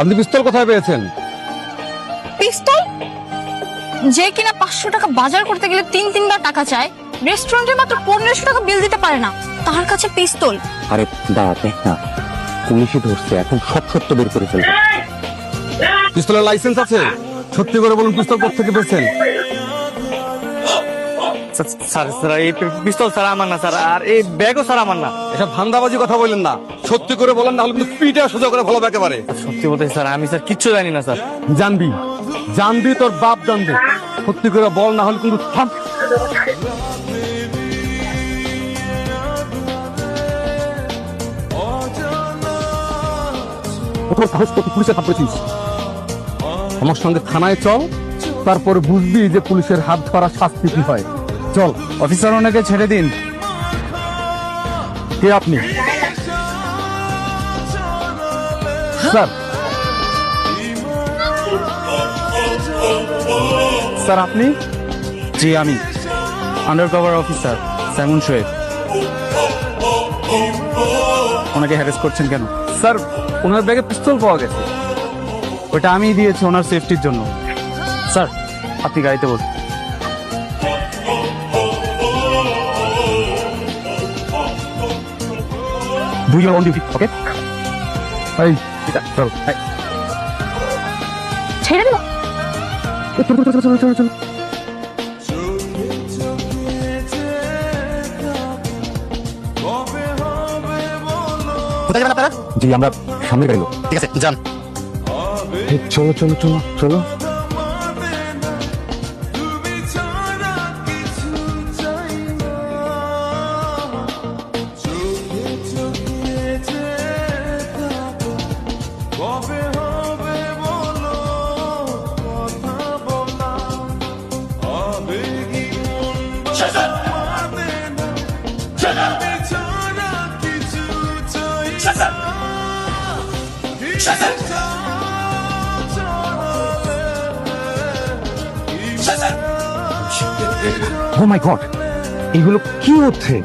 আপনি পিস্তল কোথায় পেয়েছেন? পিস্তল? যে কিনা 500 টাকা বাজার করতে গেলে তিনবার টাকা চায়, রেস্টুরেন্টে মাত্র 1500 টাকা বিল দিতে পারে না, তার কাছে পিস্তল। আরে দাঁড়া, দেখ না, পুলিশে ধরছে, এখন সব সত্য বের করে ফেলবে। পিস্তলের লাইসেন্স আছে? সত্যি করে বলুন, পিস্তল কোথা থেকে পেয়েছেন? স্যার স্যার এই পিস্তল স্যার আমার না স্যার, আর এই ব্যাগও স্যার আমার না। এসব ধান্দাবাজি কথা বললেন না, সত্যি করে বলেন, না হলে কিন্তু পিঠে সোজা করে ফেলাবো একেবারে। সত্যি বলতে স্যার, আমি স্যার কিচ্ছু জানি না স্যার। জানবি, জানবি, তোর বাপ জানবে। সত্যি করে বল, না হলে কিন্তু থাম। তোর সাহস কত, পুলিশে থাপড়েছিস? আমার সঙ্গে থানায় চল, তারপর বুঝবি যে পুলিশের হাত ধরা শাস্তি কি হয়। চল। অফিসার, ওনাকে ছেড়ে দিন। কে আপনি? স্যার, স্যার আপনি? জি আমি, আন্ডারকভার অফিসার সাইমন শোয়েব। ওনাকে হ্যারেস করছেন কেন? স্যার, ওনার ব্যাগে পিস্তল পাওয়া গেছে। ওটা আমি দিয়েছি ওনার সেফটির জন্য। স্যার আপনি গাড়িতে বসুন। Do your own duty, okay? এই, চল। ছেড়ে দিল। চল। কোথায় যাবেন আপনারা? জি, আমরা সামনে গাড়ি। ঠিক আছে, যান। চলো চলো চলো চলো। Oh my God! এগুলো কি হচ্ছে?